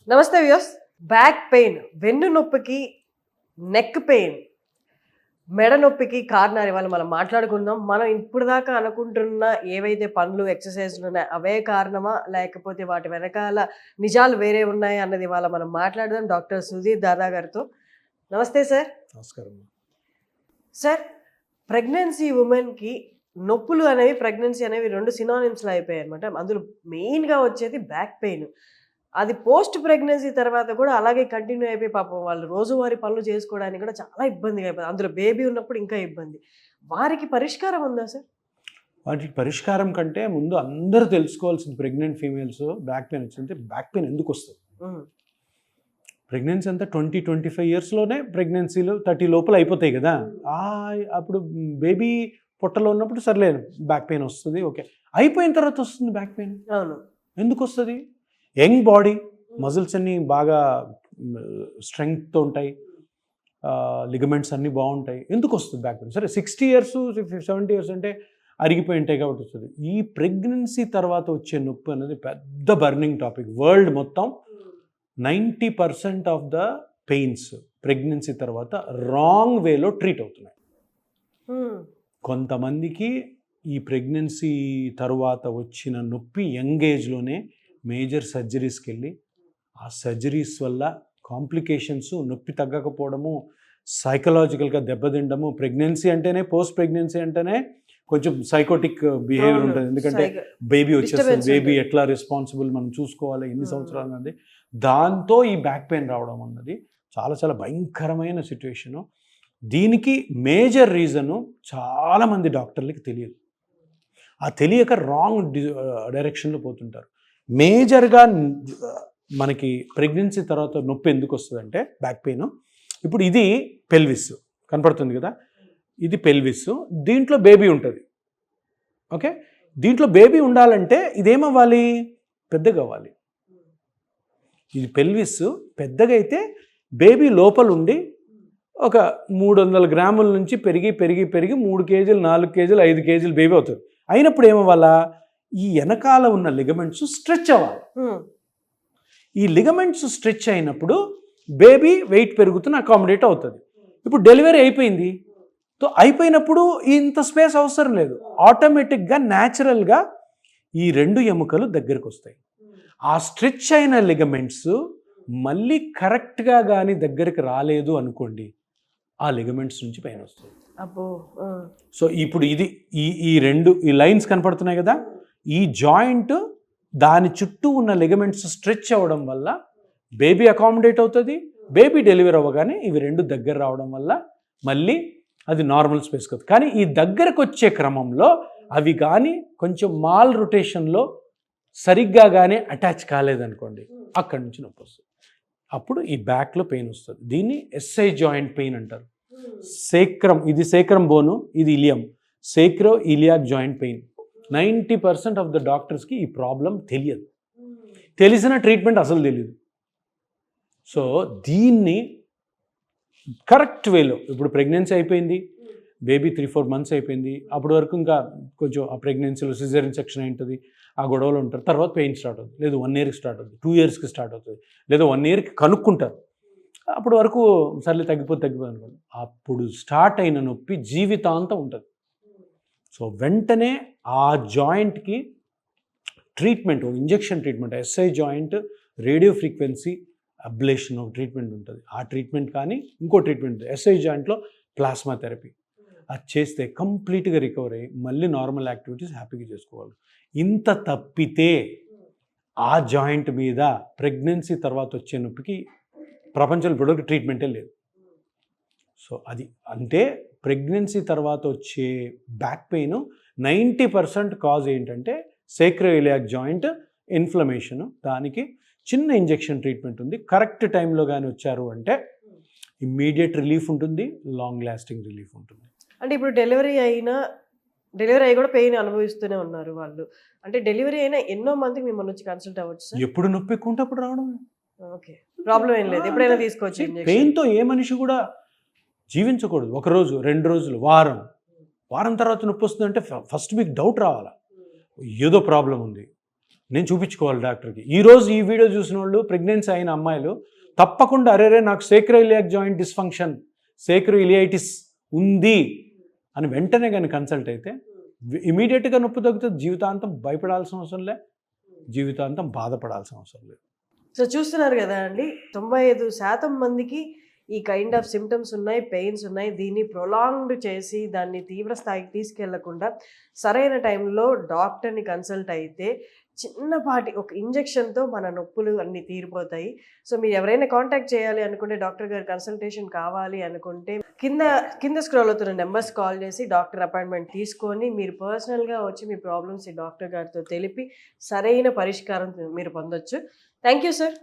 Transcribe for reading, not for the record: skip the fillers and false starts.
నమస్తే views. Back pain, వెన్ను నొప్పికి, నెక్ పెయిన్, మెడ నొప్పికి కారణాలు ఇవాళ మనం మాట్లాడుకుందాం. మనం ఇప్పుడు దాకా అనుకుంటున్న ఏవైతే పనులు, ఎక్సర్సైజ్లు ఉన్నాయో అవే కారణమా, లేకపోతే వాటి వెనకాల నిజాలు వేరే ఉన్నాయి అన్నది ఇవాళ మనం మాట్లాడదాం డాక్టర్ సుధీర్ దాదా గారితో. నమస్తే సార్. నమస్కారం సార్, ప్రెగ్నెన్సీ ఉమెన్కి నొప్పులు అనేవి, ప్రెగ్నెన్సీ అనేవి రెండు సినానిమ్స్లో అయిపోయాయి అనమాట. అందులో మెయిన్గా వచ్చేది బ్యాక్ పెయిన్. అది పోస్ట్ ప్రెగ్నెన్సీ తర్వాత కూడా అలాగే కంటిన్యూ అయిపోయి పాపం వాళ్ళు రోజువారీ పనులు చేసుకోవడానికి కూడా చాలా ఇబ్బందిగా అయిపోయింది. అందులో బేబీ ఉన్నప్పుడు ఇంకా ఇబ్బంది. వారికి పరిష్కారం ఉందా సార్? వాటికి పరిష్కారం కంటే ముందు అందరూ తెలుసుకోవాల్సింది, ప్రెగ్నెంట్ ఫీమేల్స్ బ్యాక్ పెయిన్ వచ్చిందంటే బ్యాక్ పెయిన్ ఎందుకు వస్తుంది. ప్రెగ్నెన్సీ అంతా 20-25 ఇయర్స్లోనే ప్రెగ్నెన్సీలు 30 లోపల అయిపోతాయి కదా. అప్పుడు బేబీ పొట్టలో ఉన్నప్పుడు సర్లేదు బ్యాక్ పెయిన్ వస్తుంది, ఓకే. అయిపోయిన తర్వాత వస్తుంది బ్యాక్ పెయిన్. అవును. ఎందుకు వస్తుంది? యంగ్ బాడీ, మజిల్స్ అన్నీ బాగా స్ట్రెంగ్త్తో ఉంటాయి, లిగమెంట్స్ అన్నీ బాగుంటాయి, ఎందుకు వస్తుంది బ్యాక్ పెయిన్? సరే 60 ఇయర్స్ 70 ఇయర్స్ అంటే అరిగిపోయి ఉంటాయి కాబట్టి వస్తుంది. ఈ ప్రెగ్నెన్సీ తర్వాత వచ్చే నొప్పి అనేది పెద్ద బర్నింగ్ టాపిక్. వరల్డ్ మొత్తం 90% ఆఫ్ ద పెయిన్స్ ప్రెగ్నెన్సీ తర్వాత రాంగ్ వేలో ట్రీట్ అవుతున్నాయి. కొంతమందికి ఈ ప్రెగ్నెన్సీ తరువాత వచ్చిన నొప్పి యంగ్ ఏజ్లోనే మేజర్ సర్జరీస్కి వెళ్ళి ఆ సర్జరీస్ వల్ల కాంప్లికేషన్స్, నొప్పి తగ్గకపోవడము, సైకలాజికల్గా దెబ్బతిండము. ప్రెగ్నెన్సీ అంటేనే, పోస్ట్ ప్రెగ్నెన్సీ అంటేనే కొంచెం సైకోటిక్ బిహేవియర్ ఉంటుంది. ఎందుకంటే బేబీ వచ్చేస్తుంది, బేబీ ఎట్లా రెస్పాన్సిబుల్ మనం చూసుకోవాలి ఎన్ని సంవత్సరాలు అన్నది. దాంతో ఈ బ్యాక్ పెయిన్ రావడం అన్నది చాలా చాలా భయంకరమైన సిచ్యువేషను. దీనికి మేజర్ రీజను చాలామంది డాక్టర్లకి తెలియదు. ఆ తెలియక రాంగ్ డైరెక్షన్లో పోతుంటారు. మేజర్గా మనకి ప్రెగ్నెన్సీ తర్వాత నొప్పి ఎందుకు వస్తుందంటే బ్యాక్ పెయిన్, ఇప్పుడు ఇది పెల్విస్ కనపడుతుంది కదా, ఇది పెల్విస్, దీంట్లో బేబీ ఉంటుంది, ఓకే. దీంట్లో బేబీ ఉండాలంటే ఇదేమవ్వాలి? పెద్దగా అవ్వాలి. ఇది పెల్విస్ పెద్దగా అయితే బేబీ లోపల ఉండి ఒక 300 గ్రాముల నుంచి పెరిగి పెరిగి పెరిగి 3 కేజీలు 4 కేజీలు 5 కేజీలు బేబీ అవుతుంది. అయినప్పుడు ఏమవ్వాలా? ఈ వెనకాల ఉన్న లిగమెంట్స్ స్ట్రెచ్ అవ్వాలి. ఈ లిగమెంట్స్ స్ట్రెచ్ అయినప్పుడు బేబీ వెయిట్ పెరుగుతున్న అకామిడేట్ అవుతుంది. ఇప్పుడు డెలివరీ అయిపోయింది, సో అయిపోయినప్పుడు ఇంత స్పేస్ అవసరం లేదు. ఆటోమేటిక్గా న్యాచురల్గా ఈ రెండు ఎముకలు దగ్గరికి వస్తాయి. ఆ స్ట్రెచ్ అయిన లిగమెంట్స్ మళ్ళీ కరెక్ట్గా కానీ దగ్గరికి రాలేదు అనుకోండి, ఆ లిగమెంట్స్ నుంచి పెయిన్ వస్తుంది. సో ఇప్పుడు ఇది ఈ రెండు ఈ లైన్స్ కనపడుతున్నాయి కదా, ఈ జాయింట్ దాని చుట్టూ ఉన్న లిగమెంట్స్ స్ట్రెచ్ అవ్వడం వల్ల బేబీ అకామిడేట్ అవుతుంది. బేబీ డెలివరీ అవ్వగానే ఇవి రెండు దగ్గర రావడం వల్ల మళ్ళీ అది నార్మల్ స్పేస్కి వస్తుంది. కానీ ఈ దగ్గరకు వచ్చే క్రమంలో అవి కానీ కొంచెం మాల్ రొటేషన్లో సరిగ్గా కానీ అటాచ్ కాలేదనుకోండి, అక్కడి నుంచి నొప్పి వస్తుంది. అప్పుడు ఈ బ్యాక్లో పెయిన్ వస్తుంది. దీన్ని ఎస్ఐ జాయింట్ పెయిన్ అంటారు. సేక్రమ్, ఇది సేక్రమ్ బోను, ఇది ilium, sacroiliac joint pain. 90% of the డాక్టర్స్కి ఈ ప్రాబ్లం తెలియదు. తెలిసిన ట్రీట్మెంట్ అసలు తెలియదు. సో దీన్ని కరెక్ట్ వేలో, ఇప్పుడు ప్రెగ్నెన్సీ అయిపోయింది, బేబీ 3-4 మంత్స్ అయిపోయింది, అప్పటి వరకు ఇంకా కొంచెం ఆ ప్రెగ్నెన్సీలో సిజేరియన్ సెక్షన్ ఉంటుంది, ఆ గొడవలు ఉంటారు. తర్వాత పెయిన్ స్టార్ట్ అవుతుంది, లేదు 1 ఇయర్కి స్టార్ట్ అవుతుంది, 2 ఇయర్స్కి స్టార్ట్ అవుతుంది, లేదా 1 ఇయర్కి కనుక్కుంటారు. అప్పటి వరకు సర్లే తగ్గిపోతే అనుకోండి. అప్పుడు స్టార్ట్ అయిన నొప్పి జీవితాంతం ఉంటుంది. సో వెంటనే ఆ జాయింట్కి treatment, injection treatment, SI joint radio frequency ablation ఒక ట్రీట్మెంట్ ఉంటుంది. ఆ ట్రీట్మెంట్ కానీ ఇంకో ట్రీట్మెంట్ ఎస్ఐ జాయింట్లో ప్లాస్మా థెరపీ, అది చేస్తే కంప్లీట్గా రికవర్ అయ్యి మళ్ళీ నార్మల్ యాక్టివిటీస్ హ్యాపీగా చేసుకోవాలి. ఇంత తప్పితే ఆ జాయింట్ మీద ప్రెగ్నెన్సీ తర్వాత వచ్చే నొప్పికి ప్రపంచంలో ఇప్పటివరకు ట్రీట్మెంటే లేదు. సో అది అంటే ప్రెగ్నెన్సీ తర్వాత వచ్చే బ్యాక్ పెయిన్ 90% కాజ్ ఏంటంటే సేక్రోఇలియాక్ జాయింట్ ఇన్ఫ్లమేషన్. దానికి చిన్న ఇంజెక్షన్ ట్రీట్మెంట్ ఉంది. కరెక్ట్ టైంలో కానీ వచ్చారు అంటే ఇమ్మీడియట్ రిలీఫ్ ఉంటుంది, లాంగ్ లాస్టింగ్ రిలీఫ్ ఉంటుంది. అంటే ఇప్పుడు డెలివరీ అయ్యి కూడా పెయిన్ అనుభవిస్తూనే ఉన్నారు వాళ్ళు. అంటే డెలివరీ అయినా ఎన్నో మందికి మిమ్మల్ని వచ్చి కన్సల్ట్ అవ్వచ్చు. ఎప్పుడు నొప్పి ఎక్కువ ఉంటే అప్పుడు రావడం, ఓకే, ప్రాబ్లం ఏం లేదు, ఎప్పుడైనా తీసుకోవచ్చు. పెయిన్తో ఏ మనిషి కూడా జీవించకూడదు. 1 రోజు 2 రోజులు, వారం తర్వాత నొప్పి వస్తుందంటే ఫస్ట్ మీకు డౌట్ రావాలా, ఏదో ప్రాబ్లం ఉంది. నేను చూపించుకోవాలి డాక్టర్కి. ఈరోజు ఈ వీడియో చూసిన వాళ్ళు ప్రెగ్నెన్సీ అయిన అమ్మాయిలు తప్పకుండా అరేరే నాకు సేక్రోఇలియాక్ జాయింట్ డిస్ఫంక్షన్, సేక్రోఇలియైటిస్ ఉంది అని వెంటనే కానీ కన్సల్ట్ అయితే ఇమీడియట్గా నొప్పి తగ్గుతుంది. జీవితాంతం భయపడాల్సిన అవసరం లే, జీవితాంతం బాధపడాల్సిన అవసరం లేదు. సో చూస్తున్నారు కదా అండి, 95% మందికి ఈ కైండ్ ఆఫ్ సిమ్టమ్స్ ఉన్నాయి, పెయిన్స్ ఉన్నాయి. దీన్ని ప్రొలాంగ్డ్ చేసి దాన్ని తీవ్ర స్థాయికి తీసుకెళ్లకుండా సరైన టైంలో డాక్టర్ని కన్సల్ట్ అయితే చిన్నపాటి ఒక ఇంజెక్షన్తో మన నొప్పులు అన్నీ తీరిపోతాయి. సో మీరు ఎవరైనా కాంటాక్ట్ చేయాలి అనుకుంటే, డాక్టర్ గారి కన్సల్టేషన్ కావాలి అనుకుంటే కింద స్క్రోల్ అవుతున్న నెంబర్స్ కాల్ చేసి డాక్టర్ అపాయింట్మెంట్ తీసుకొని మీరు పర్సనల్గా వచ్చి మీ ప్రాబ్లమ్స్ ఈ డాక్టర్ గారితో తెలిపి సరైన పరిష్కారం మీరు పొందొచ్చు. Thank you sir.